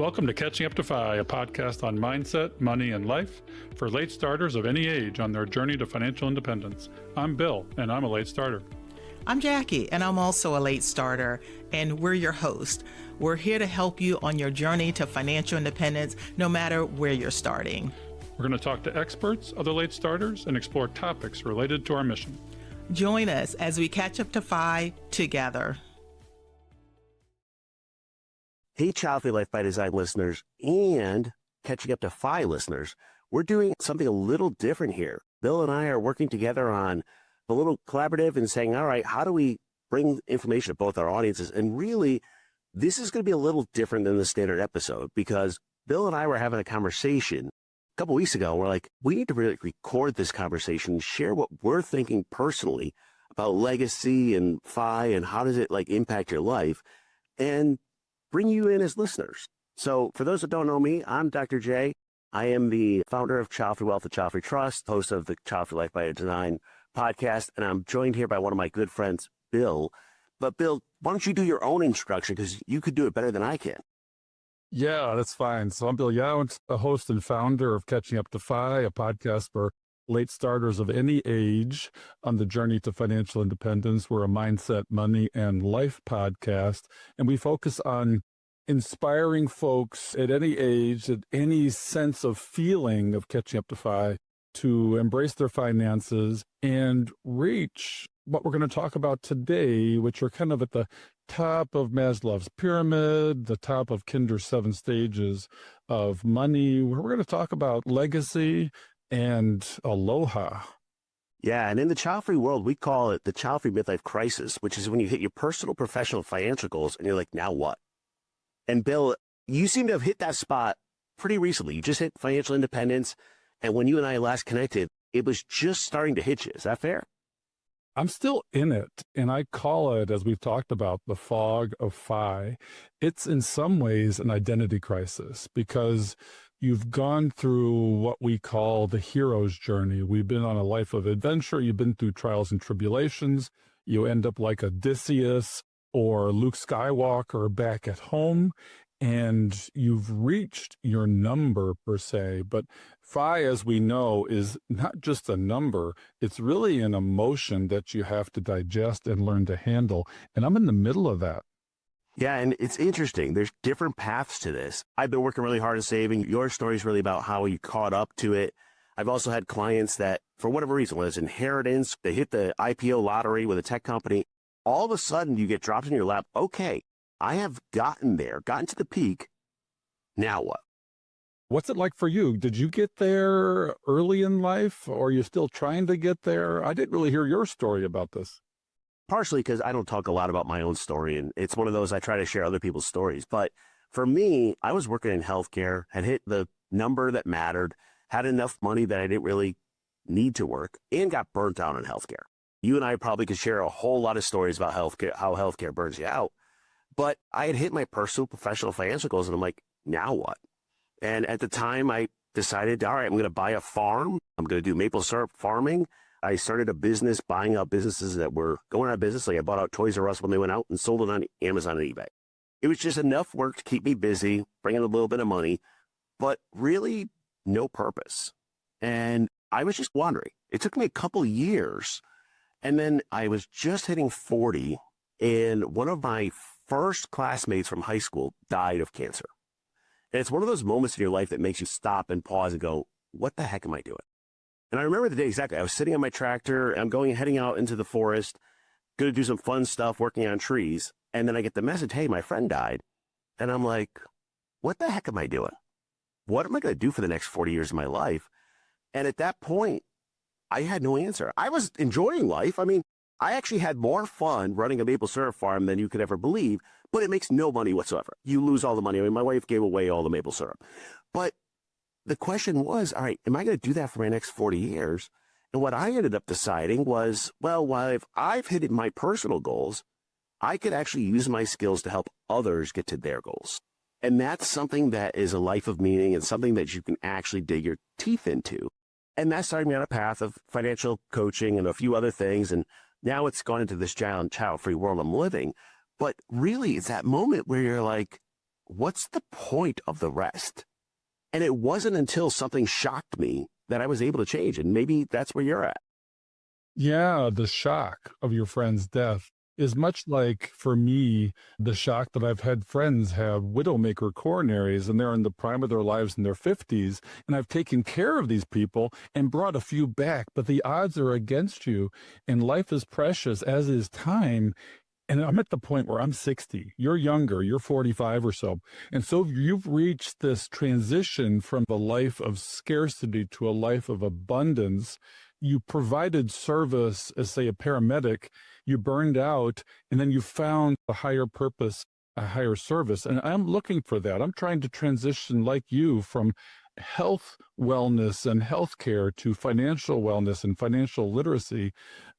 Welcome to Catching Up to Fi, a podcast on mindset, money, and life for late starters of any age on their journey to financial independence. I'm Bill, and I'm a late starter. I'm Jackie, and I'm also a late starter, and we're your host. We're here to help you on your journey to financial independence, no matter where you're starting. We're going to talk to experts, other late starters, and explore topics related to our mission. Join us as we catch up to Fi together. Hey, Childfree Life by Design listeners and Catching Up to Fi listeners, we're doing something a little different here. Bill and I are working together on a little collaborative and saying, all right, how do we bring information to both our audiences? And really, this is going to be a little different than the standard episode because Bill and I were having a conversation a couple weeks ago. We're like, we need to really record this conversation and share what we're thinking personally about legacy and Fi and how does it impact your life and bring you in as listeners. So for those that don't know me, I'm Dr. J. I am the founder of Childfree Wealth and Childfree Trust, host of the Childfree Life by Design podcast, and I'm joined here by one of my good friends, Bill. But Bill, why don't you do your own introduction because you could do it better than I can. Yeah, that's fine. So I'm Bill Yount, a host and founder of Catching Up to Fi, a podcast for late starters of any age on the journey to financial independence. We're a mindset, money, and life podcast, and we focus on inspiring folks at any age, at any sense of feeling of catching up to Fi, to embrace their finances and reach what we're going to talk about today, which are kind of at the top of Maslow's pyramid, the top of Kinder's 7 stages of money, where we're going to talk about legacy and aloha. Yeah, and in the child-free world, we call it the child-free midlife crisis, which is when you hit your personal, professional, financial goals, and you're like, now what? And Bill, you seem to have hit that spot pretty recently. You just hit financial independence, and when you and I last connected, it was just starting to hit you. Is that fair? I'm still in it, and I call it, as we've talked about, the fog of Fi. It's in some ways an identity crisis because you've gone through what we call the hero's journey. We've been on a life of adventure. You've been through trials and tribulations. You end up like Odysseus or Luke Skywalker back at home, and you've reached your number per se. But Fi, as we know, is not just a number. It's really an emotion that you have to digest and learn to handle. And I'm in the middle of that. Yeah, and it's interesting. There's different paths to this. I've been working really hard at saving. Your story is really about how you caught up to it. I've also had clients that, for whatever reason, whether it's inheritance, they hit the IPO lottery with a tech company, all of a sudden you get dropped in your lap. Okay, I have gotten there, gotten to the peak. Now what? What's it like for you? Did you get there early in life, or are you still trying to get there? I didn't really hear your story about this. Partially because I don't talk a lot about my own story, and it's one of those I try to share other people's stories. But for me, I was working in healthcare, had hit the number that mattered, had enough money that I didn't really need to work, and got burnt out in healthcare. You and I probably could share a whole lot of stories about healthcare, how healthcare burns you out. But I had hit my personal, professional, financial goals, and I'm like, now what? And at the time, I decided, all right, I'm going to buy a farm. I'm going to do maple syrup farming. I started a business buying out businesses that were going out of business. Like I bought out Toys R Us when they went out and sold it on Amazon and eBay. It was just enough work to keep me busy, bring in a little bit of money, but really no purpose. And I was just wandering. It took me a couple years. And then I was just hitting 40, and one of my first classmates from high school died of cancer. And it's one of those moments in your life that makes you stop and pause and go, what the heck am I doing? And I remember the day exactly. I was sitting on my tractor. I'm heading out into the forest, going to do some fun stuff, working on trees. And then I get the message, hey, my friend died. And I'm like, what the heck am I doing? What am I going to do for the next 40 years of my life? And at that point, I had no answer. I was enjoying life. I mean, I actually had more fun running a maple syrup farm than you could ever believe, but it makes no money whatsoever. You lose all the money. I mean, my wife gave away all the maple syrup. But the question was, all right, am I going to do that for my next 40 years? And what I ended up deciding was, well, while I've hit my personal goals, I could actually use my skills to help others get to their goals. And that's something that is a life of meaning and something that you can actually dig your teeth into. And that started me on a path of financial coaching and a few other things. And now it's gone into this child-free world I'm living. But really, it's that moment where you're like, what's the point of the rest? And it wasn't until something shocked me that I was able to change. And maybe that's where you're at. Yeah, the shock of your friend's death is much like, for me, the shock that I've had friends have widowmaker coronaries, and they're in the prime of their lives in their 50s, and I've taken care of these people and brought a few back, but the odds are against you, and life is precious, as is time. And I'm at the point where I'm 60. You're younger, you're 45 or so. And so you've reached this transition from a life of scarcity to a life of abundance. You provided service as, say, a paramedic, you burned out, and then you found a higher purpose, a higher service. And I'm looking for that. I'm trying to transition, like you, from health wellness and healthcare to financial wellness and financial literacy.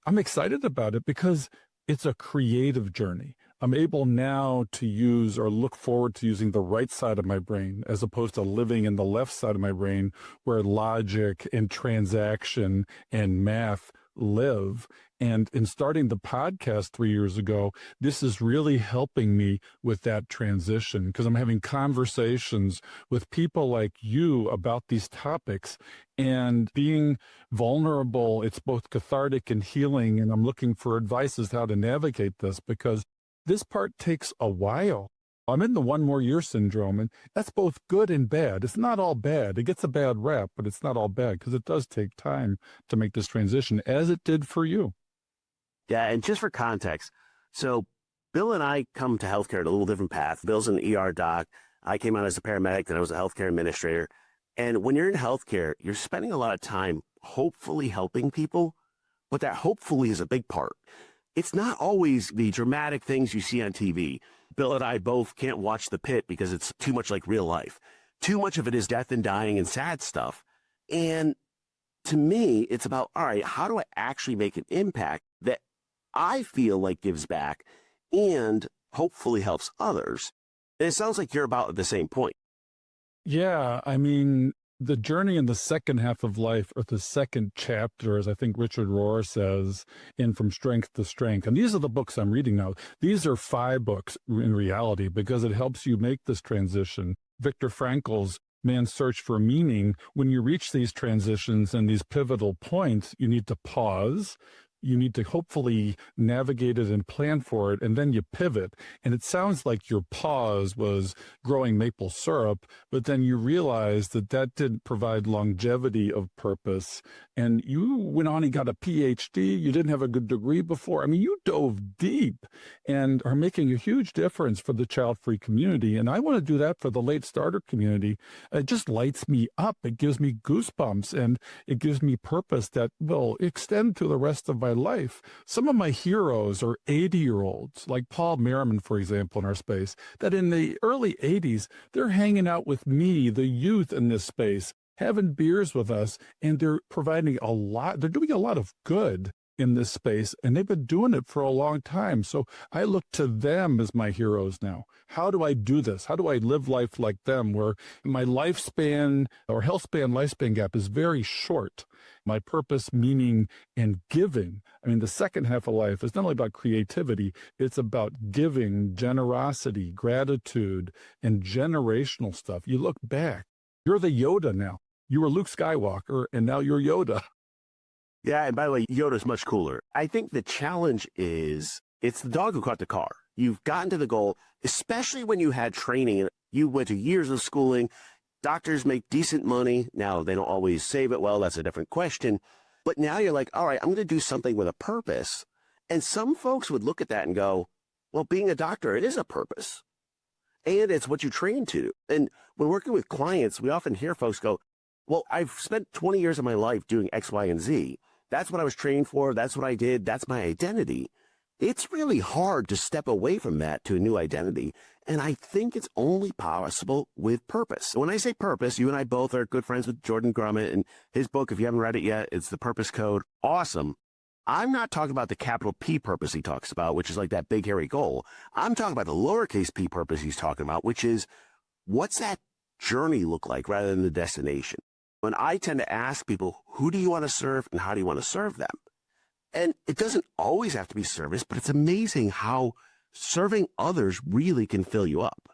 I'm excited about it because it's a creative journey. I'm able now to use or look forward to using the right side of my brain as opposed to living in the left side of my brain where logic and transaction and math live. And in starting the podcast 3 years ago, this is really helping me with that transition because I'm having conversations with people like you about these topics and being vulnerable. It's both cathartic and healing. And I'm looking for advice as to how to navigate this because this part takes a while. I'm in the one more year syndrome, and that's both good and bad. It's not all bad. It gets a bad rap, but it's not all bad because it does take time to make this transition, as it did for you. Yeah. And just for context, so Bill and I come to healthcare at a little different path. Bill's an ER doc. I came out as a paramedic, then I was a healthcare administrator. And when you're in healthcare, you're spending a lot of time hopefully helping people, but that hopefully is a big part. It's not always the dramatic things you see on TV. Bill and I both can't watch The Pit because it's too much like real life. Too much of it is death and dying and sad stuff. And to me, it's about, all right, how do I actually make an impact that I feel like gives back and hopefully helps others? And it sounds like you're about at the same point. Yeah, I mean, the journey in the second half of life, or the second chapter, as I think Richard Rohr says, in From Strength to Strength. And these are the books I'm reading now. These are 5 books in reality because it helps you make this transition. Viktor Frankl's Man's Search for Meaning, when you reach these transitions and these pivotal points, you need to pause. You need to hopefully navigate it and plan for it, and then you pivot. And it sounds like your pause was growing maple syrup, but then you realize that that didn't provide longevity of purpose. And you went on and got a PhD. You didn't have a good degree before. I mean, you dove deep and are making a huge difference for the child-free community. And I want to do that for the late starter community. It just lights me up. It gives me goosebumps, and it gives me purpose that will extend to the rest of my life. Some of my heroes are 80-year-olds, like Paul Merriman, for example, in our space, that in the early 80s, they're hanging out with me, the youth in this space, having beers with us, and they're providing a lot. They're doing a lot of good in this space, and they've been doing it for a long time. So I look to them as my heroes now. How do I do this? How do I live life like them, where my lifespan or health span, lifespan gap is very short? My purpose, meaning, and giving. I mean, the second half of life is not only about creativity, it's about giving, generosity, gratitude, and generational stuff. You look back, you're the Yoda now. You were Luke Skywalker, and now you're Yoda. Yeah, and by the way, Yoda's much cooler. I think the challenge is it's the dog who caught the car. You've gotten to the goal, especially when you had training. You went to years of schooling. Doctors make decent money. Now, they don't always save it well. That's a different question. But now you're like, all right, I'm going to do something with a purpose. And some folks would look at that and go, well, being a doctor, it is a purpose. And it's what you train to. And when working with clients, we often hear folks go, well, I've spent 20 years of my life doing X, Y, and Z. That's what I was trained for. That's what I did. That's my identity. It's really hard to step away from that to a new identity. And I think it's only possible with purpose. When I say purpose, you and I both are good friends with Jordan Grummett, and his book, if you haven't read it yet, it's The Purpose Code. Awesome. I'm not talking about the capital P purpose he talks about, which is like that big, hairy goal. I'm talking about the lowercase p purpose he's talking about, which is what's that journey look like rather than the destination? When I tend to ask people, who do you want to serve and how do you want to serve them? And it doesn't always have to be service, but it's amazing how serving others really can fill you up.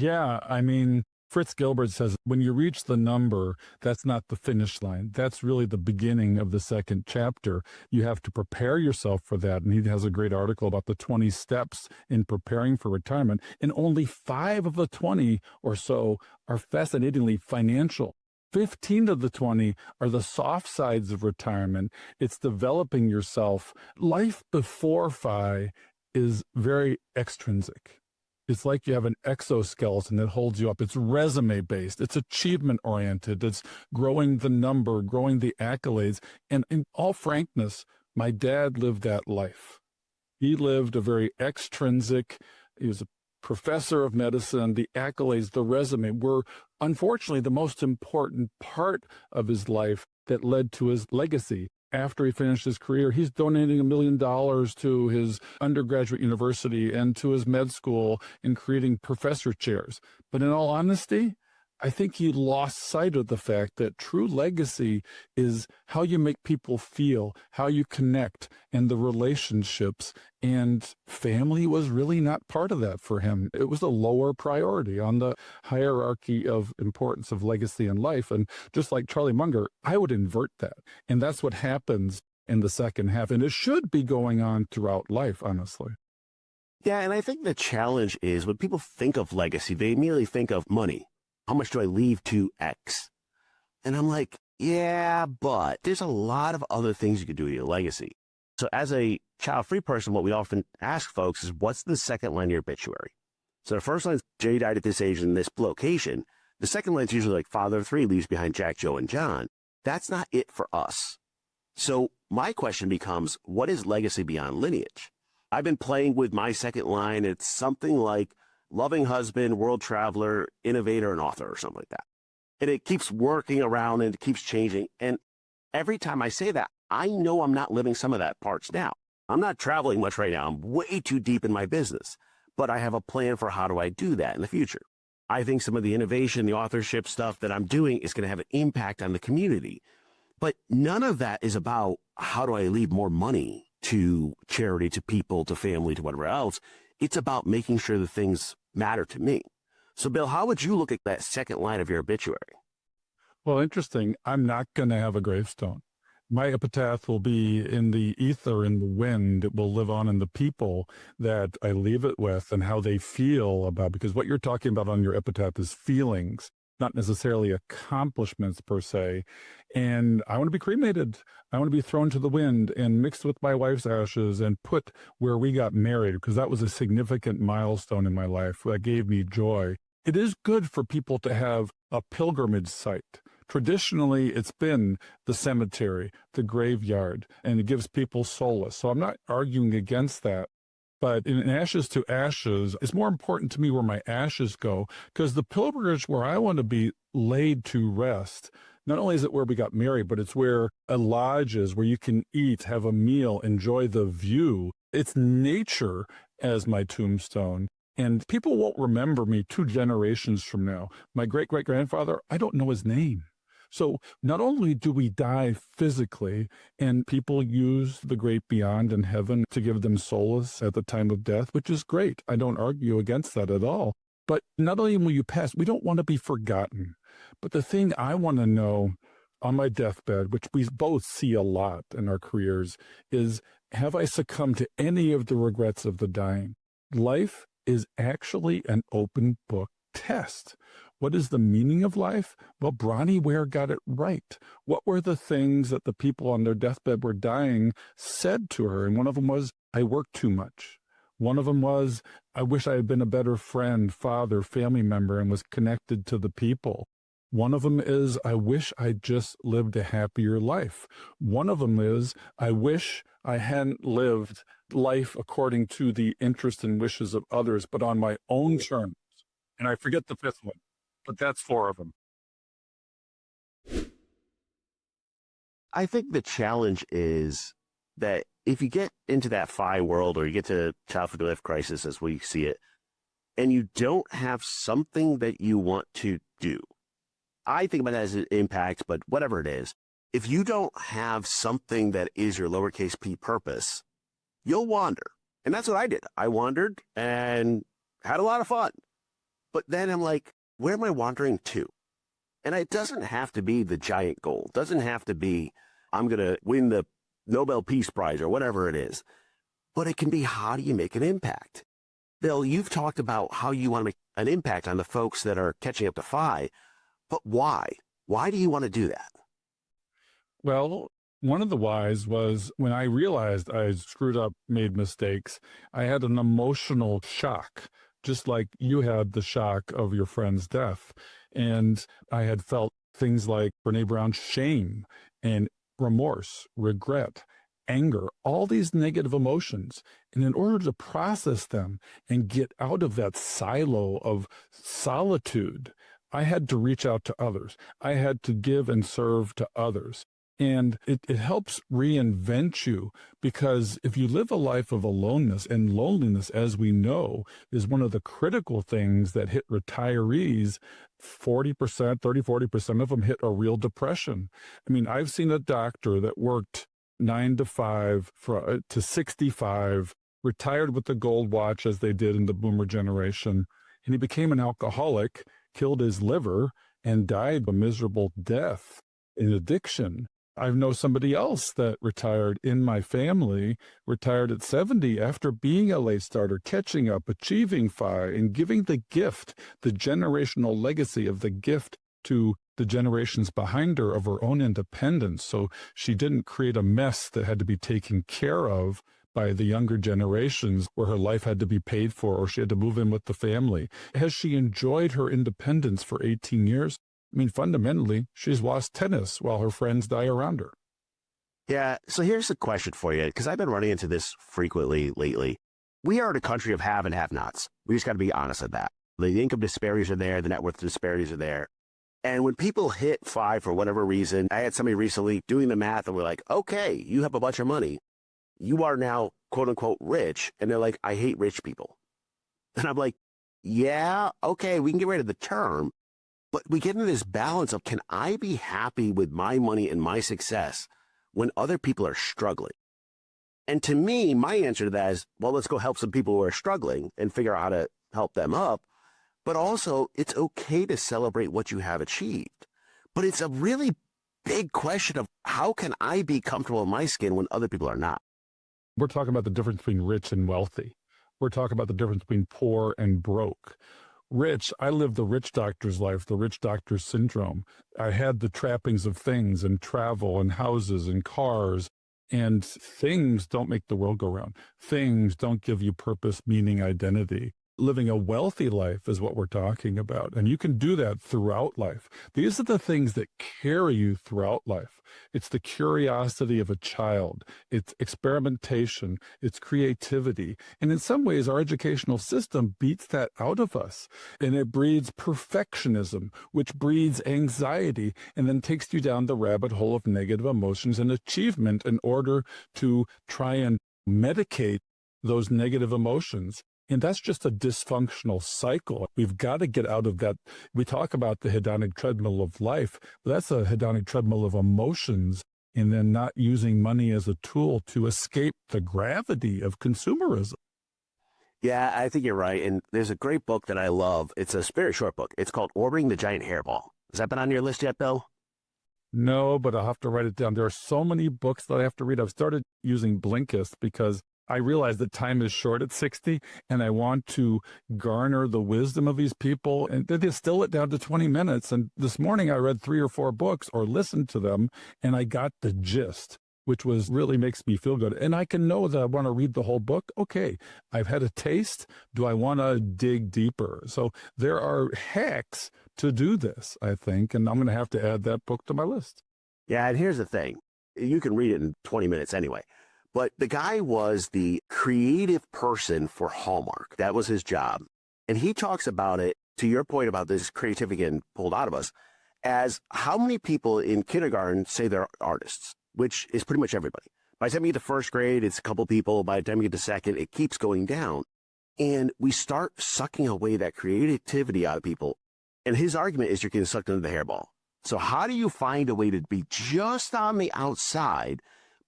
Yeah, I mean, Fritz Gilbert says when you reach the number, that's not the finish line. That's really the beginning of the second chapter. You have to prepare yourself for that. And he has a great article about the 20 steps in preparing for retirement. And only 5 of the 20 or so are fascinatingly financial. 15 of the 20 are the soft sides of retirement. It's developing yourself. Life before FI is very extrinsic. It's like you have an exoskeleton that holds you up. It's resume based. It's achievement oriented. It's growing the number, growing the accolades. And in all frankness, my dad lived that life. He lived a very extrinsic, he was a professor of medicine. The accolades, the resume were unfortunately the most important part of his life that led to his legacy. After he finished his career, he's donating $1 million to his undergraduate university and to his med school in creating professor chairs. But in all honesty, I think he lost sight of the fact that true legacy is how you make people feel, how you connect, and the relationships. And family was really not part of that for him. It was a lower priority on the hierarchy of importance of legacy in life. And just like Charlie Munger, I would invert that. And that's what happens in the second half. And it should be going on throughout life, honestly. Yeah, and I think the challenge is when people think of legacy, they immediately think of money. How much do I leave to X? And I'm like, yeah, but there's a lot of other things you could do with your legacy. So as a child-free person, what we often ask folks is, what's the second line of your obituary? So the first line is Jay died at this age in this location. The second line is usually like father of 3 leaves behind Jack, Joe, and John. That's not it for us. So my question becomes, what is legacy beyond lineage? I've been playing with my second line. It's something like loving husband, world traveler, innovator, and author, or something like that. And it keeps working around and it keeps changing. And every time I say that, I know I'm not living some of that parts now. I'm not traveling much right now. I'm way too deep in my business. But I have a plan for how do I do that in the future. I think some of the innovation, the authorship stuff that I'm doing is going to have an impact on the community. But none of that is about how do I leave more money to charity, to people, to family, to whatever else. It's about making sure the things matter to me. So, Bill, how would you look at that second line of your obituary? Well, interesting. I'm not going to have a gravestone. My epitaph will be in the ether, in the wind. It will live on in the people that I leave it with and how they feel about, because what you're talking about on your epitaph is feelings, not necessarily accomplishments per se. And I want to be cremated. I want to be thrown to the wind and mixed with my wife's ashes and put where we got married, because that was a significant milestone in my life that gave me joy. It is good for people to have a pilgrimage site. Traditionally, it's been the cemetery, the graveyard, and it gives people solace. So I'm not arguing against that. But in ashes to ashes, it's more important to me where my ashes go, because the pilgrimage where I want to be laid to rest, not only is it where we got married, but it's where a lodge is, where you can eat, have a meal, enjoy the view. It's nature as my tombstone. And people won't remember me 2 generations from now. My great-great-grandfather, I don't know his name. So not only do we die physically, and people use the great beyond in heaven to give them solace at the time of death, which is great. I don't argue against that at all. But not only will you pass, we don't want to be forgotten. But the thing I want to know on my deathbed, which we both see a lot in our careers, is have I succumbed to any of the regrets of the dying? Life is actually an open book test. What is the meaning of life? Well, Bronnie Ware got it right. What were the things that the people on their deathbed were dying said to her? And one of them was, I worked too much. One of them was, I wish I had been a better friend, father, family member, and was connected to the people. One of them is, I wish I'd just lived a happier life. One of them is, I wish I hadn't lived life according to the interests and wishes of others, but on my own terms. And I forget the 5th one. But that's 4 of them. I think the challenge is that if you get into that FI world, or you get to childhood life crisis as we see it, and you don't have something that you want to do, I think about it as an impact, but whatever it is, if you don't have something that is your lowercase-p purpose, you'll wander. And that's what I did. I wandered and had a lot of fun. But then I'm like, where am I wandering to? And it doesn't have to be the giant goal. It doesn't have to be, I'm going to win the Nobel Peace Prize or whatever it is. But it can be, how do you make an impact? Bill, you've talked about how you want to make an impact on the folks that are catching up to FI, but why? Why do you want to do that? Well, one of the whys was when I realized I screwed up, made mistakes, I had an emotional shock, just like you had the shock of your friend's death. And I had felt things like Brene Brown's shame and remorse, regret, anger, all these negative emotions. And in order to process them and get out of that silo of solitude, I had to reach out to others. I had to give and serve to others. And it helps reinvent you, because if you live a life of aloneness, and loneliness, as we know, is one of the critical things that hit retirees, 40%, 40% of them hit a real depression. I mean, I've seen a doctor that worked 9 to 5 to 65, retired with the gold watch as they did in the boomer generation, and he became an alcoholic, killed his liver, and died a miserable death in addiction. I know somebody else that retired in my family, retired at 70 after being a late starter, catching up, achieving FI, and giving the gift, the generational legacy of the gift to the generations behind her of her own independence. So she didn't create a mess that had to be taken care of by the younger generations, where her life had to be paid for, or she had to move in with the family. Has she enjoyed her independence for 18 years? I mean, fundamentally, she's lost tennis while her friends die around her. Yeah, so here's the question for you, because I've been running into this frequently lately. We are in a country of have and have-nots. We just got to be honest with that. The income disparities are there, the net worth disparities are there. And when people hit FI for whatever reason, I had somebody recently doing the math, and we're like, okay, you have a bunch of money. You are now, quote unquote, rich. And they're like, I hate rich people. And I'm like, yeah, okay, we can get rid of the term. But we get into this balance of, can I be happy with my money and my success when other people are struggling? And to me, my answer to that is, well, let's go help some people who are struggling and figure out how to help them up. But also, it's okay to celebrate what you have achieved. But it's a really big question of, how can I be comfortable in my skin when other people are not? We're talking about the difference between rich and wealthy. We're talking about the difference between poor and broke. Rich, I lived the rich doctor's life, the rich doctor's syndrome. I had the trappings of things and travel and houses and cars, and things don't make the world go round. Things don't give you purpose, meaning, identity. Living a wealthy life is what we're talking about. And you can do that throughout life. These are the things that carry you throughout life. It's the curiosity of a child. It's experimentation. It's creativity. And in some ways, our educational system beats that out of us. And it breeds perfectionism, which breeds anxiety, and then takes you down the rabbit hole of negative emotions and achievement in order to try and medicate those negative emotions. And that's just a dysfunctional cycle. We've got to get out of that. We talk about the hedonic treadmill of life, but that's a hedonic treadmill of emotions, and then not using money as a tool to escape the gravity of consumerism. Yeah, I think you're right. And there's a great book that I love. It's a very short book. It's called Orbiting the Giant Hairball. Has that been on your list yet, Bill? No, but I'll have to write it down. There are so many books that I have to read. I've started using Blinkist because I realize that time is short at 60, and I want to garner the wisdom of these people, and they distill it down to 20 minutes. And this morning I read 3 or 4 books, or listened to them, and I got the gist, which was really makes me feel good. And I can know that I want to read the whole book. Okay, I've had a taste. Do I want to dig deeper? So there are hacks to do this, I think, and I'm going to have to add that book to my list. Yeah, and here's the thing. You can read it in 20 minutes anyway. But the guy was the creative person for Hallmark. That was his job. And he talks about it, to your point about this creativity getting pulled out of us, as how many people in kindergarten say they're artists, which is pretty much everybody. By the time you get to first grade, it's a couple people. By the time you get to second, it keeps going down. And we start sucking away that creativity out of people. And his argument is you're getting sucked into the hairball. So how do you find a way to be just on the outside,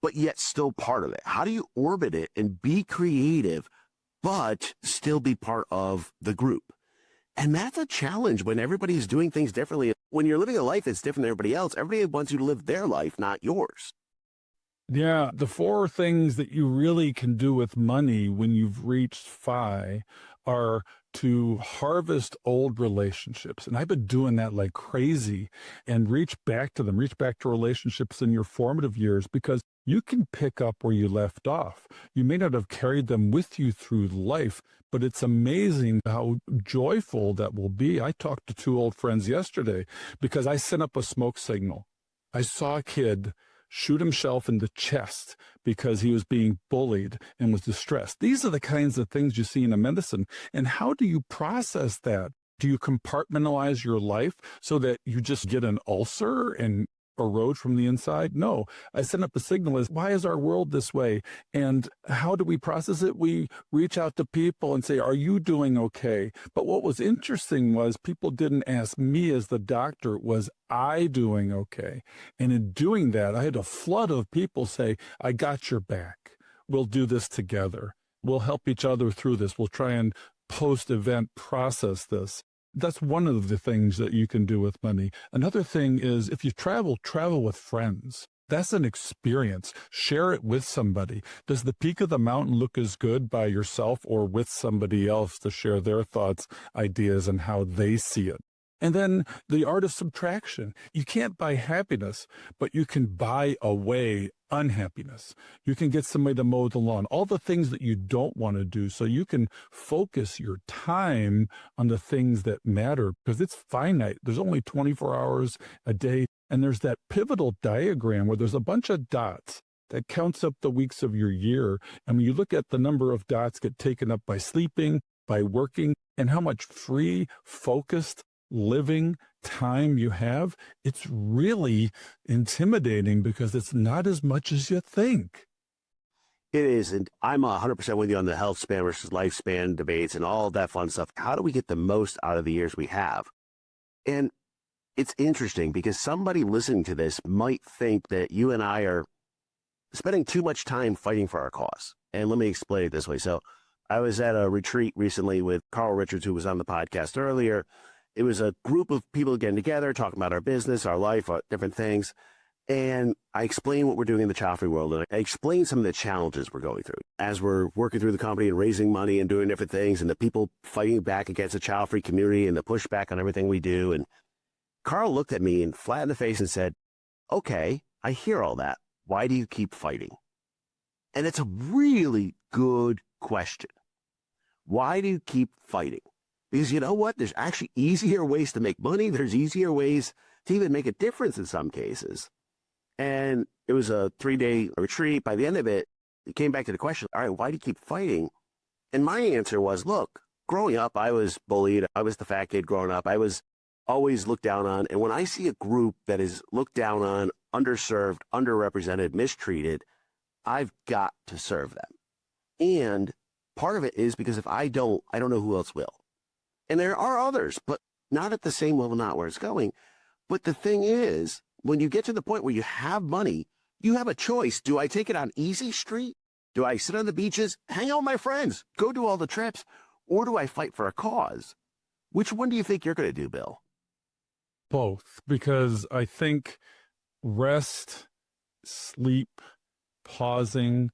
but yet still part of it? How do you orbit it and be creative, but still be part of the group? And that's a challenge when everybody's doing things differently. When you're living a life that's different than everybody wants you to live their life, not yours. Yeah, the four things that you really can do with money when you've reached FI are to harvest old relationships. And I've been doing that like crazy, and reach back to them, reach back to relationships in your formative years, because you can pick up where you left off. You may not have carried them with you through life, but it's amazing how joyful that will be. I talked to two old friends yesterday because I sent up a smoke signal. I saw a kid shoot himself in the chest because he was being bullied and was distressed. These are the kinds of things you see in a medicine. And how do you process that? Do you compartmentalize your life so that you just get an ulcer and erode from the inside? No, I send up a signal as, why is our world this way? And how do we process it? We reach out to people and say, are you doing okay? But what was interesting was people didn't ask me as the doctor, was I doing okay? And in doing that, I had a flood of people say, I got your back. We'll do this together. We'll help each other through this. We'll try and post-event process this. That's one of the things that you can do with money. Another thing is, if you travel with friends. That's an experience. Share it with somebody. Does the peak of the mountain look as good by yourself or with somebody else to share their thoughts, ideas, and how they see it? And then the art of subtraction. You can't buy happiness, but you can buy away unhappiness. You can get somebody to mow the lawn, all the things that you don't want to do, so you can focus your time on the things that matter, because it's finite. There's only 24 hours a day. And there's that pivotal diagram where there's a bunch of dots that counts up the weeks of your year. And when you look at the number of dots get taken up by sleeping, by working, and how much free, focused living time you have, it's really intimidating because it's not as much as you think. It is. And I'm 100% with you on the health span versus lifespan debates and all that fun stuff. How do we get the most out of the years we have? And it's interesting because somebody listening to this might think that you and I are spending too much time fighting for our cause. And let me explain it this way. So I was at a retreat recently with Carl Richards, who was on the podcast earlier. It was a group of people getting together, talking about our business, our life, different things. And I explained what we're doing in the Childfree world. And I explained some of the challenges we're going through as we're working through the company and raising money and doing different things, and the people fighting back against the Childfree community and the pushback on everything we do. And Carl looked at me and flat in the face and said, okay, I hear all that. Why do you keep fighting? And it's a really good question. Why do you keep fighting? Because you know what? There's actually easier ways to make money. There's easier ways to even make a difference in some cases. And it was a 3-day retreat. By the end of it, it came back to the question, all right, why do you keep fighting? And my answer was, look, growing up, I was bullied. I was the fat kid growing up. I was always looked down on. And when I see a group that is looked down on, underserved, underrepresented, mistreated, I've got to serve them. And part of it is because if I don't know who else will. And there are others, but not at the same level, not where it's going. But the thing is, when you get to the point where you have money, you have a choice. Do I take it on easy street? Do I sit on the beaches, hang out with my friends, go do all the trips? Or do I fight for a cause? Which one do you think you're going to do, Bill? Both, because I think rest, sleep, pausing,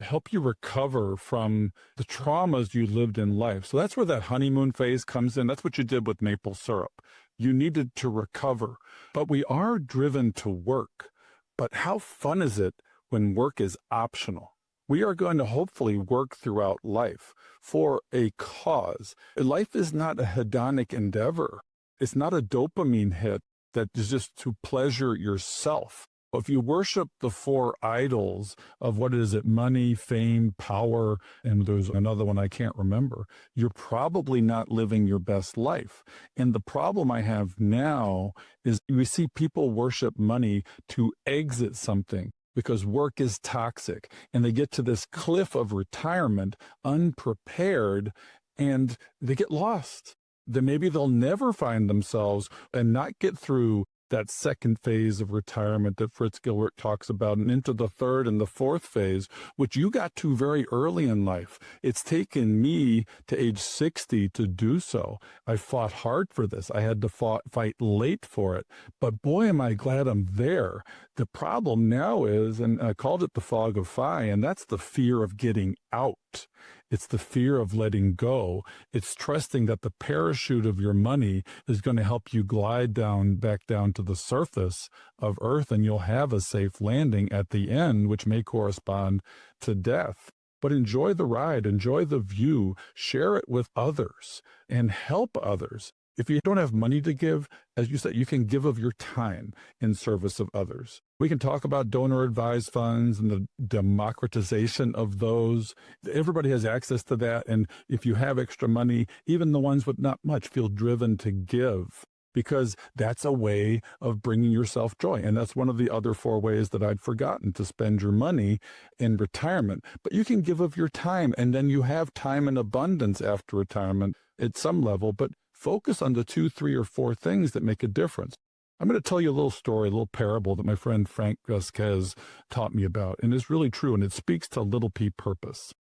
help you recover from the traumas you lived in life. So that's where that honeymoon phase comes in. That's what you did with maple syrup. You needed to recover, but we are driven to work. But how fun is it when work is optional? We are going to hopefully work throughout life for a cause. Life is not a hedonic endeavor. It's not a dopamine hit that is just to pleasure yourself. If you worship the four idols of what is it, money, fame, power, and there's another one I can't remember, you're probably not living your best life. And the problem I have now is we see people worship money to exit something because work is toxic. And they get to this cliff of retirement unprepared and they get lost. Then maybe they'll never find themselves and not get through that second phase of retirement that Fritz Gilbert talks about, and into the third and the fourth phase, which you got to very early in life. It's taken me to age 60 to do so. I fought hard for this. I had to fight late for it. But boy, am I glad I'm there. The problem now is, and I called it the fog of Phi, and that's the fear of getting out. It's the fear of letting go. It's trusting that the parachute of your money is going to help you glide back down to the surface of Earth, and you'll have a safe landing at the end, which may correspond to death. But enjoy the ride, enjoy the view, share it with others, and help others. If you don't have money to give, as you said, you can give of your time in service of others. We can talk about donor-advised funds and the democratization of those. Everybody has access to that. And if you have extra money, even the ones with not much feel driven to give, because that's a way of bringing yourself joy. And that's one of the other 4 ways that I'd forgotten, to spend your money in retirement. But you can give of your time, and then you have time in abundance after retirement at some level. But focus on the 2, 3, or 4 things that make a difference. I'm going to tell you a little story, a little parable that my friend Frank Vasquez taught me about, and it's really true, and it speaks to little p purpose.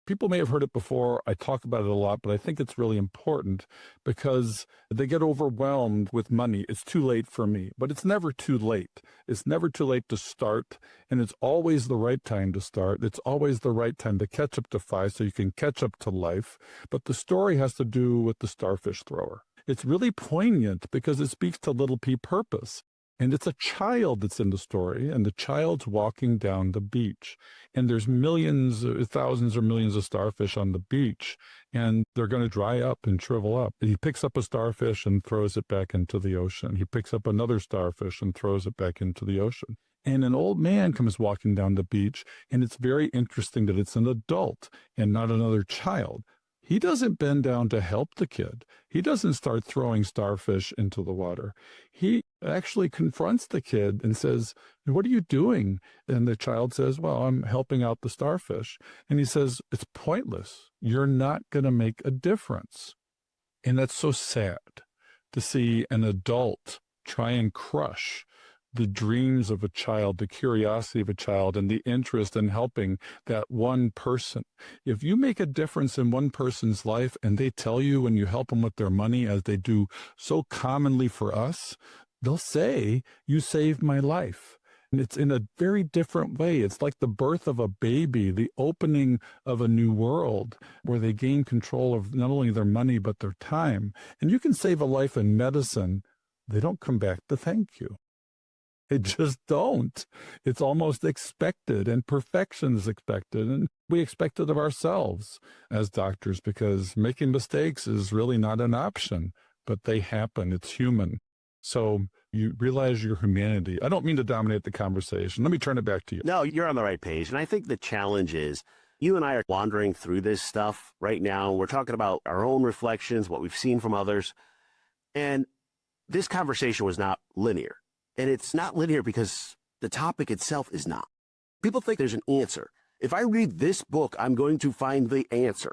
People may have heard it before. I talk about it a lot, but I think it's really important because they get overwhelmed with money. It's too late for me, but it's never too late. It's never too late to start, and it's always the right time to start. It's always the right time to catch up to Phi so you can catch up to life. But the story has to do with the starfish thrower. It's really poignant because it speaks to little p purpose. And it's a child that's in the story, and the child's walking down the beach. And there's millions, thousands or millions of starfish on the beach, and they're going to dry up and shrivel up. And he picks up a starfish and throws it back into the ocean. He picks up another starfish and throws it back into the ocean. And an old man comes walking down the beach, and it's very interesting that it's an adult and not another child. He doesn't bend down to help the kid. He doesn't start throwing starfish into the water. He actually confronts the kid and says, "What are you doing?" And the child says, "Well, I'm helping out the starfish." And he says, "It's pointless. You're not going to make a difference." And that's so sad to see an adult try and crush the dreams of a child, the curiosity of a child, and the interest in helping that one person. If you make a difference in one person's life and they tell you when you help them with their money, as they do so commonly for us, they'll say, "You saved my life." And it's in a very different way. It's like the birth of a baby, the opening of a new world where they gain control of not only their money, but their time. And you can save a life in medicine. They don't come back to thank you. They just don't. It's almost expected, and perfection is expected. And we expect it of ourselves as doctors because making mistakes is really not an option, but they happen. It's human. So you realize your humanity. I don't mean to dominate the conversation. Let me turn it back to you. No, you're on the right page. And I think the challenge is you and I are wandering through this stuff right now. We're talking about our own reflections, what we've seen from others. And this conversation was not linear. And it's not linear because the topic itself is not. People think there's an answer. If I read this book, I'm going to find the answer.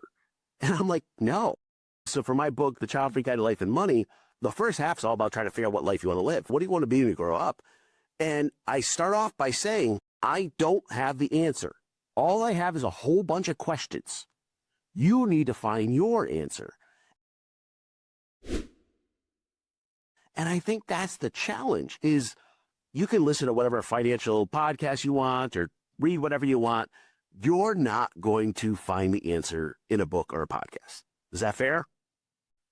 And I'm like, no. So for my book, The Childfree Guide to Life and Money, the first half's all about trying to figure out what life you want to live. What do you want to be when you grow up? And I start off by saying, I don't have the answer. All I have is a whole bunch of questions. You need to find your answer. And I think that's the challenge, is you can listen to whatever financial podcast you want or read whatever you want. You're not going to find the answer in a book or a podcast. Is that fair?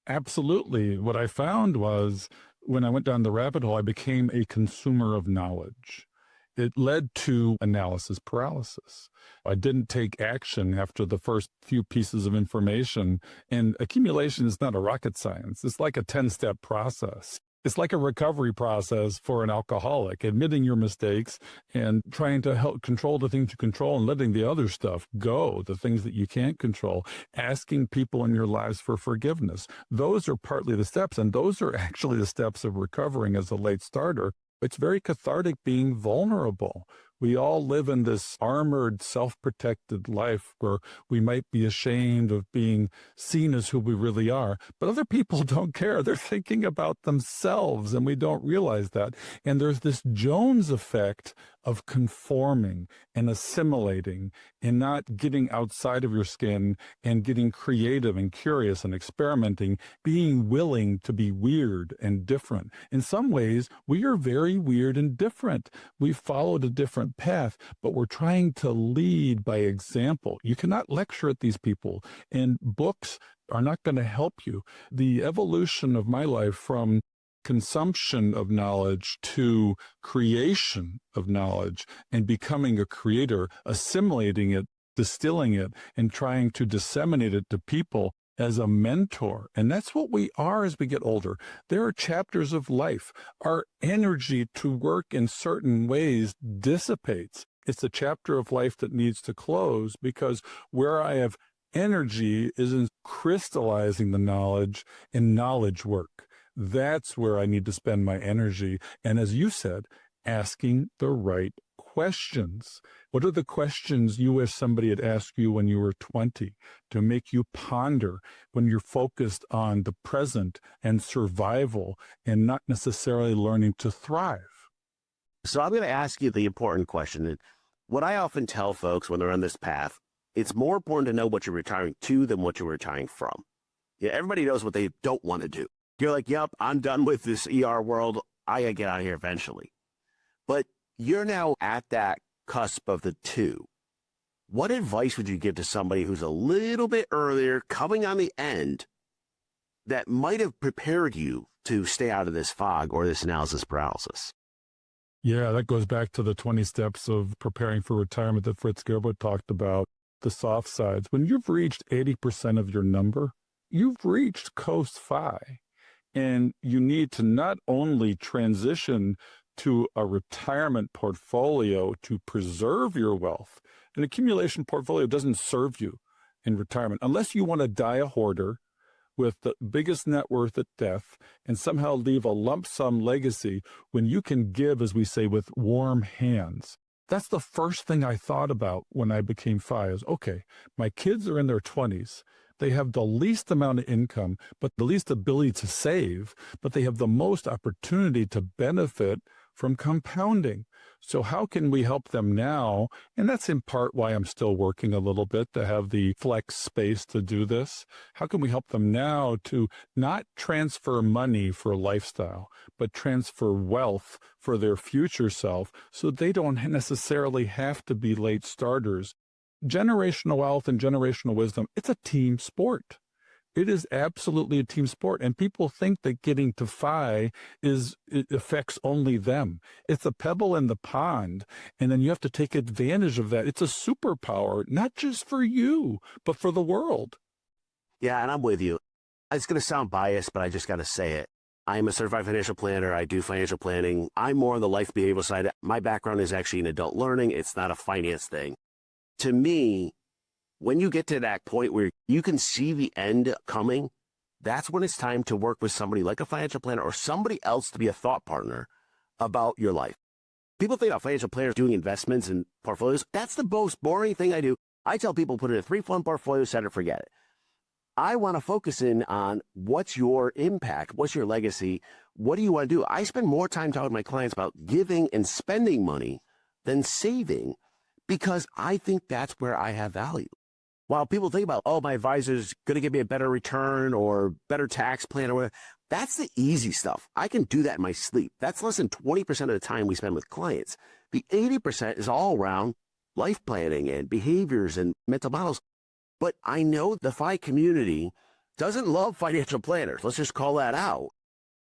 Absolutely. What I found was when I went down the rabbit hole, I became a consumer of knowledge. It led to analysis paralysis. I didn't take action after the first few pieces of information. And accumulation is not a rocket science. It's like a 10-step process. It's like a recovery process for an alcoholic, admitting your mistakes and trying to help control the things you control and letting the other stuff go, the things that you can't control, asking people in your lives for forgiveness. Those are partly the steps, and those are actually the steps of recovering as a late starter. It's very cathartic being vulnerable. We all live in this armored, self-protected life where we might be ashamed of being seen as who we really are, but other people don't care. They're thinking about themselves, and we don't realize that. And there's this Jones effect of conforming and assimilating and not getting outside of your skin and getting creative and curious and experimenting, being willing to be weird and different. In some ways, we are very weird and different. We've followed a different path, but we're trying to lead by example. You cannot lecture at these people, and books are not going to help you. The evolution of my life from consumption of knowledge to creation of knowledge and becoming a creator, assimilating it, distilling it, and trying to disseminate it to people as a mentor. And that's what we are as we get older. There are chapters of life. Our energy to work in certain ways dissipates. It's a chapter of life that needs to close, because where I have energy is in crystallizing the knowledge in knowledge work. That's where I need to spend my energy. And as you said, asking the right questions. What are the questions you wish somebody had asked you when you were 20 to make you ponder when you're focused on the present and survival and not necessarily learning to thrive? So I'm going to ask you the important question. What I often tell folks when they're on this path, it's more important to know what you're retiring to than what you're retiring from. Yeah, everybody knows what they don't want to do. You're like, yep, I'm done with this ER world. I got to get out of here eventually. But you're now at that cusp of the two. What advice would you give to somebody who's a little bit earlier, coming on the end, that might have prepared you to stay out of this fog or this analysis paralysis? Yeah, that goes back to the 20 steps of preparing for retirement that Fritz Gerber talked about, the soft sides. When you've reached 80% of your number, you've reached coast fi. And you need to not only transition to a retirement portfolio to preserve your wealth. An accumulation portfolio doesn't serve you in retirement unless you want to die a hoarder with the biggest net worth at death and somehow leave a lump sum legacy when you can give, as we say, with warm hands. That's the first thing I thought about when I became FI is, okay, my kids are in their 20s. They have the least amount of income, but the least ability to save, but they have the most opportunity to benefit from compounding. So how can we help them now? And that's in part why I'm still working a little bit to have the flex space to do this. How can we help them now to not transfer money for lifestyle, but transfer wealth for their future self so they don't necessarily have to be late starters? Generational wealth and generational wisdom, it's a team sport. It is absolutely a team sport. And people think that getting to FI it affects only them. It's a pebble in the pond. And then you have to take advantage of that. It's a superpower, not just for you, but for the world. Yeah, and I'm with you. It's going to sound biased, but I just got to say it. I'm a certified financial planner. I do financial planning. I'm more on the life behavioral side. My background is actually in adult learning. It's not a finance thing. To me, when you get to that point where you can see the end coming, that's when it's time to work with somebody like a financial planner or somebody else to be a thought partner about your life. People think about financial planners doing investments and portfolios. That's the most boring thing I do. I tell people put in a 3-fund portfolio, set it, forget it. I want to focus in on what's your impact, what's your legacy, what do you want to do? I spend more time talking to my clients about giving and spending money than saving, because I think that's where I have value. While people think about, oh, my advisor's going to give me a better return or better tax plan or whatever, that's the easy stuff. I can do that in my sleep. That's less than 20% of the time we spend with clients. The 80% is all around life planning and behaviors and mental models. But I know the FI community doesn't love financial planners. Let's just call that out.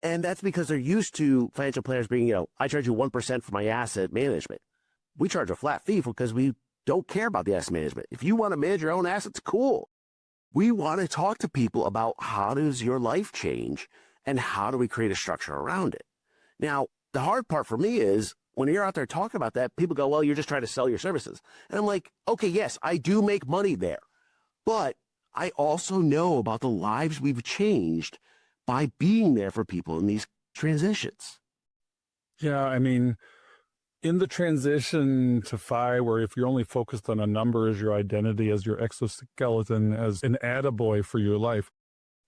And that's because they're used to financial planners being, I charge you 1% for my asset management. We charge a flat fee because we don't care about the asset management. If you want to manage your own assets, cool. We want to talk to people about how does your life change and how do we create a structure around it. Now, the hard part for me is when you're out there talking about that, people go, well, you're just trying to sell your services. And I'm like, okay, yes, I do make money there. But I also know about the lives we've changed by being there for people in these transitions. Yeah, I mean, in the transition to FI, where if you're only focused on a number as your identity, as your exoskeleton, as an attaboy for your life,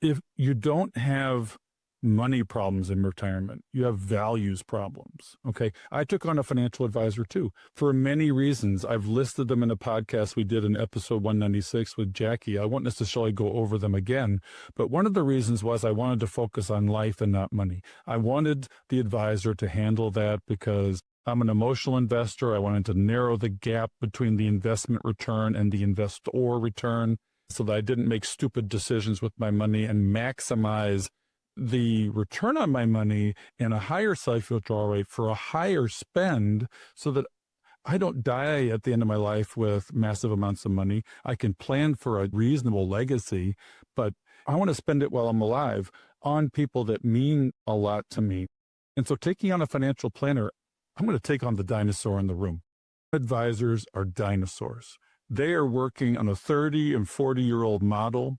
if you don't have money problems in retirement, you have values problems. Okay. I took on a financial advisor too, for many reasons. I've listed them in a podcast we did in episode 196 with Jackie. I won't necessarily go over them again, but one of the reasons was I wanted to focus on life and not money. I wanted the advisor to handle that because I'm an emotional investor. I wanted to narrow the gap between the investment return and the investor return so that I didn't make stupid decisions with my money and maximize the return on my money and a higher self-withdrawal rate for a higher spend so that I don't die at the end of my life with massive amounts of money. I can plan for a reasonable legacy, but I want to spend it while I'm alive on people that mean a lot to me. And so taking on a financial planner, I'm going to take on the dinosaur in the room. Advisors are dinosaurs. They are working on a 30 and 40-year-old model.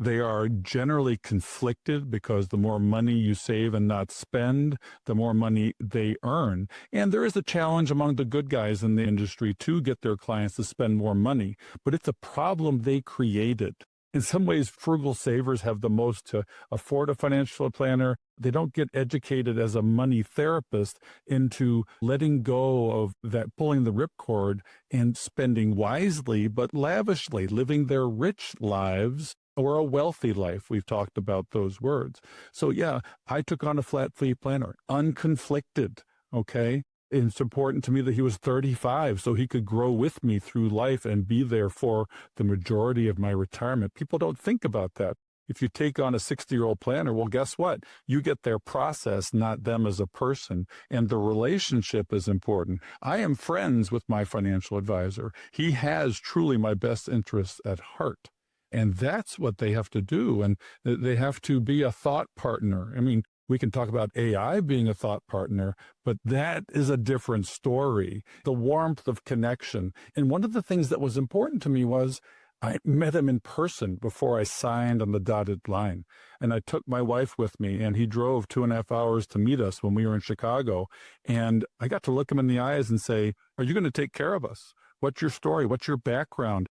They are generally conflicted because the more money you save and not spend, the more money they earn. And there is a challenge among the good guys in the industry to get their clients to spend more money, but it's a problem they created. In some ways, frugal savers have the most to afford a financial planner. They don't get educated as a money therapist into letting go of that, pulling the ripcord and spending wisely, but lavishly, living their rich lives or a wealthy life. We've talked about those words. So yeah, I took on a flat fee planner, unconflicted, okay? It's important to me that he was 35 so he could grow with me through life and be there for the majority of my retirement. People don't think about that. If you take on a 60-year-old planner, well, guess what? You get their process, not them as a person. And the relationship is important. I am friends with my financial advisor. He has truly my best interests at heart. And that's what they have to do. And they have to be a thought partner. I mean, we can talk about AI being a thought partner, but that is a different story. The warmth of connection. And one of the things that was important to me was I met him in person before I signed on the dotted line. And I took my wife with me, and he drove 2.5 hours to meet us when we were in Chicago. And I got to look him in the eyes and say, are you going to take care of us? What's your story? What's your background?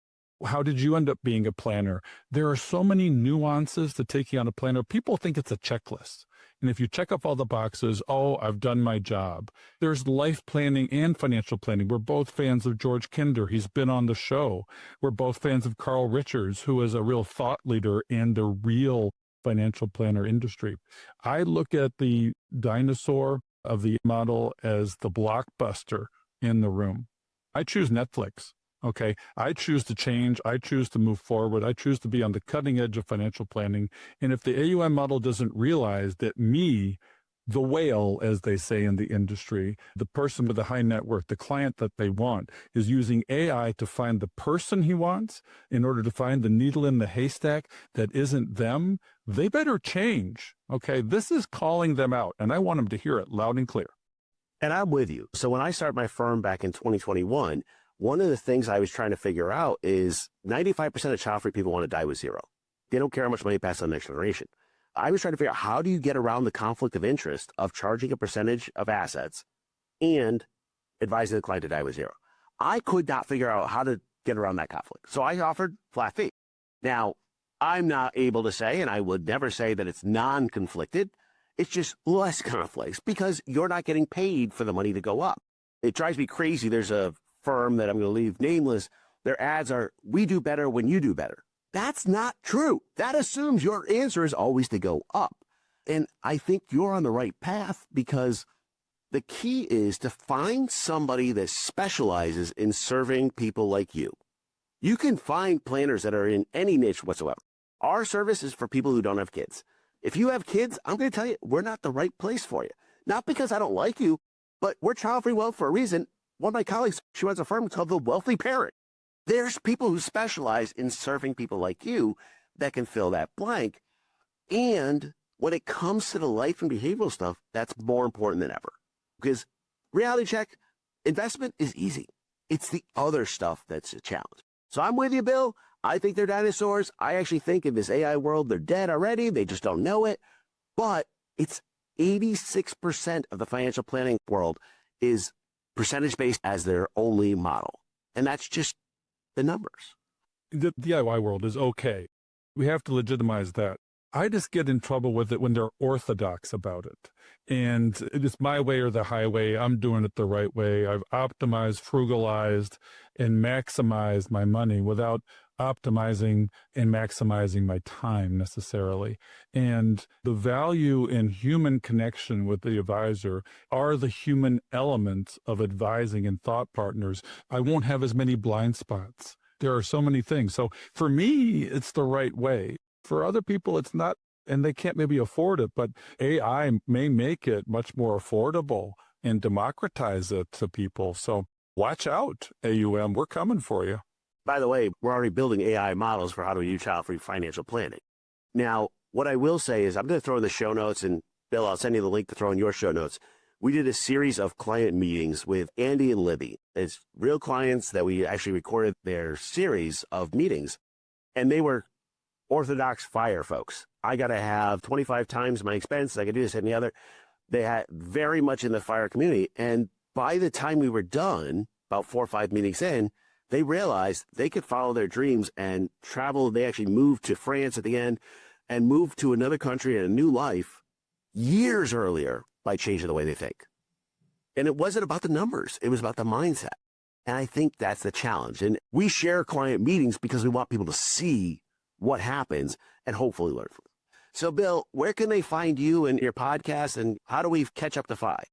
How did you end up being a planner? There are so many nuances to taking on a planner. People think it's a checklist. And if you check off all the boxes, oh, I've done my job. There's life planning and financial planning. We're both fans of George Kinder. He's been on the show. We're both fans of Carl Richards, who is a real thought leader and a real financial planner industry. I look at the dinosaur of the model as the blockbuster in the room. I choose Netflix. Okay, I choose to change. I choose to move forward. I choose to be on the cutting edge of financial planning. And if the AUM model doesn't realize that me, the whale, as they say in the industry, the person with the high net worth, the client that they want, is using AI to find the person he wants in order to find the needle in the haystack that isn't them, they better change. Okay, this is calling them out, and I want them to hear it loud and clear. And I'm with you. So when I started my firm back in 2021, one of the things I was trying to figure out is 95% of child-free people want to die with zero. They don't care how much money passes on the next generation. I was trying to figure out, how do you get around the conflict of interest of charging a percentage of assets and advising the client to die with zero? I could not figure out how to get around that conflict. So I offered flat fee. Now, I'm not able to say, and I would never say, that it's non-conflicted. It's just less conflicts because you're not getting paid for the money to go up. It drives me crazy. There's a firm that I'm going to leave nameless. Their ads are, we do better when you do better. That's not true. That assumes your answer is always to go up. And I think you're on the right path, because the key is to find somebody that specializes in serving people like you. You can find planners that are in any niche whatsoever. Our service is for people who don't have kids. If you have kids, I'm going to tell you, we're not the right place for you. Not because I don't like you, but we're child-free wealth for a reason. One of my colleagues, she runs a firm called The Wealthy Parent. There's people who specialize in serving people like you that can fill that blank. And when it comes to the life and behavioral stuff, that's more important than ever. Because reality check, investment is easy. It's the other stuff that's a challenge. So I'm with you, Bill. I think they're dinosaurs. I actually think in this AI world, they're dead already. They just don't know it. But it's 86% of the financial planning world is percentage-based as their only model. And that's just the numbers. The DIY world is okay. We have to legitimize that. I just get in trouble with it when they're orthodox about it. And it's my way or the highway. I'm doing it the right way. I've optimized, frugalized, and maximized my money without optimizing and maximizing my time necessarily. And the value in human connection with the advisor are the human elements of advising and thought partners. I won't have as many blind spots. There are so many things. So for me, it's the right way. For other people, it's not, and they can't maybe afford it, but AI may make it much more affordable and democratize it to people. So watch out, AUM. We're coming for you. By the way, we're already building AI models for how to do child-free financial planning. Now, what I will say is I'm going to throw in the show notes, and Bill, I'll send you the link to throw in your show notes. We did a series of client meetings with Andy and Libby. It's real clients that we actually recorded their series of meetings, and they were orthodox fire folks. I got to have 25 times my expense. I can do this and the other. They had very much in the fire community. And by the time we were done, about 4 or 5 meetings in, they realized they could follow their dreams and travel. They actually moved to France at the end and moved to another country and a new life years earlier by changing the way they think. And it wasn't about the numbers. It was about the mindset. And I think that's the challenge. And we share client meetings because we want people to see what happens and hopefully learn from it. So, Bill, where can they find you and your podcast, and how do we catch up to FI?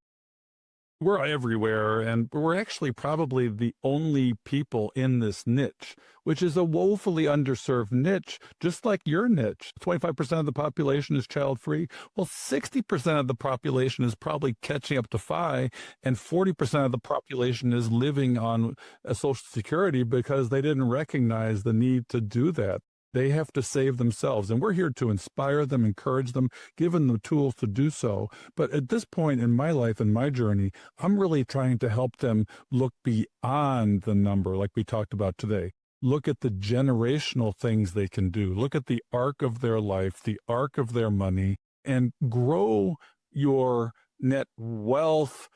We're everywhere, and we're actually probably the only people in this niche, which is a woefully underserved niche, just like your niche. 25% of the population is child-free. Well, 60% of the population is probably catching up to FI, and 40% of the population is living on Social Security because they didn't recognize the need to do that. They have to save themselves, and we're here to inspire them, encourage them, give them the tools to do so. But at this point in my life and my journey, I'm really trying to help them look beyond the number, like we talked about today. Look at the generational things they can do. Look at the arc of their life, the arc of their money, and grow your net wealth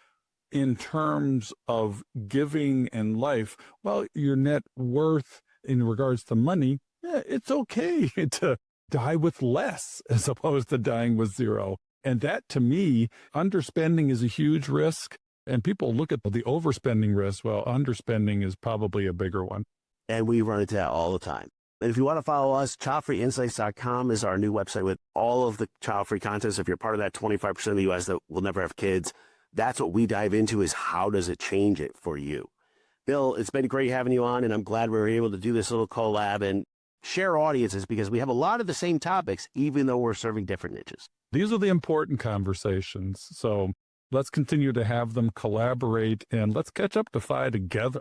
in terms of giving and life. Well, your net worth in regards to money, it's okay to die with less as opposed to dying with zero. And that, to me, underspending is a huge risk. And people look at the overspending risk. Well, underspending is probably a bigger one. And we run into that all the time. And if you want to follow us, childfreeinsights.com is our new website with all of the child-free content. So if you're part of that 25% of the U.S. that will never have kids, that's what we dive into, is how does it change it for you? Bill, it's been great having you on, and I'm glad we were able to do this little collab and share audiences, because we have a lot of the same topics, even though we're serving different niches. These are the important conversations. So let's continue to have them, collaborate, and let's catch up to FI together.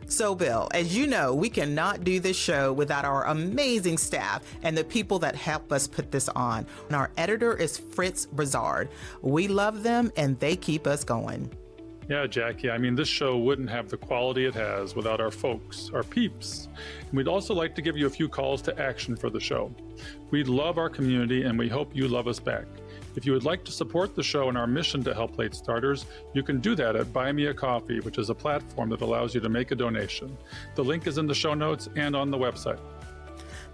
So, Bill, as you know, we cannot do this show without our amazing staff and the people that help us put this on. And our editor is Fritz Brizard. We love them, and they keep us going. Yeah, Jackie, I mean, this show wouldn't have the quality it has without our folks, our peeps. And we'd also like to give you a few calls to action for the show. We love our community, and we hope you love us back. If you would like to support the show and our mission to help late starters, you can do that at Buy Me a Coffee, which is a platform that allows you to make a donation. The link is in the show notes and on the website.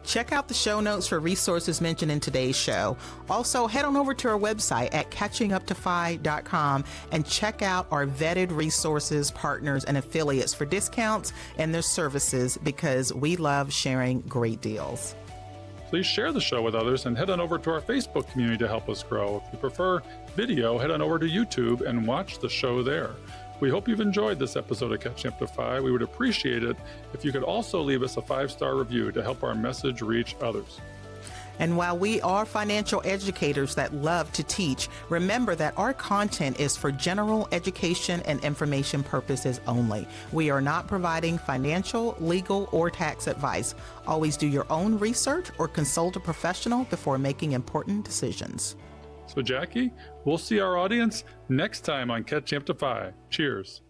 Check out the show notes for resources mentioned in today's show. Also, head on over to our website at catchinguptofi.com and check out our vetted resources, partners, and affiliates for discounts and their services, because we love sharing great deals. Please share the show with others and head on over to our Facebook community to help us grow. If you prefer video, head on over to YouTube and watch the show there. We hope you've enjoyed this episode of Catching Up to FI. We would appreciate it if you could also leave us a 5-star review to help our message reach others. And while we are financial educators that love to teach, remember that our content is for general education and information purposes only. We are not providing financial, legal, or tax advice. Always do your own research or consult a professional before making important decisions. So, Jackie, we'll see our audience next time on Catching Up to FI. Cheers.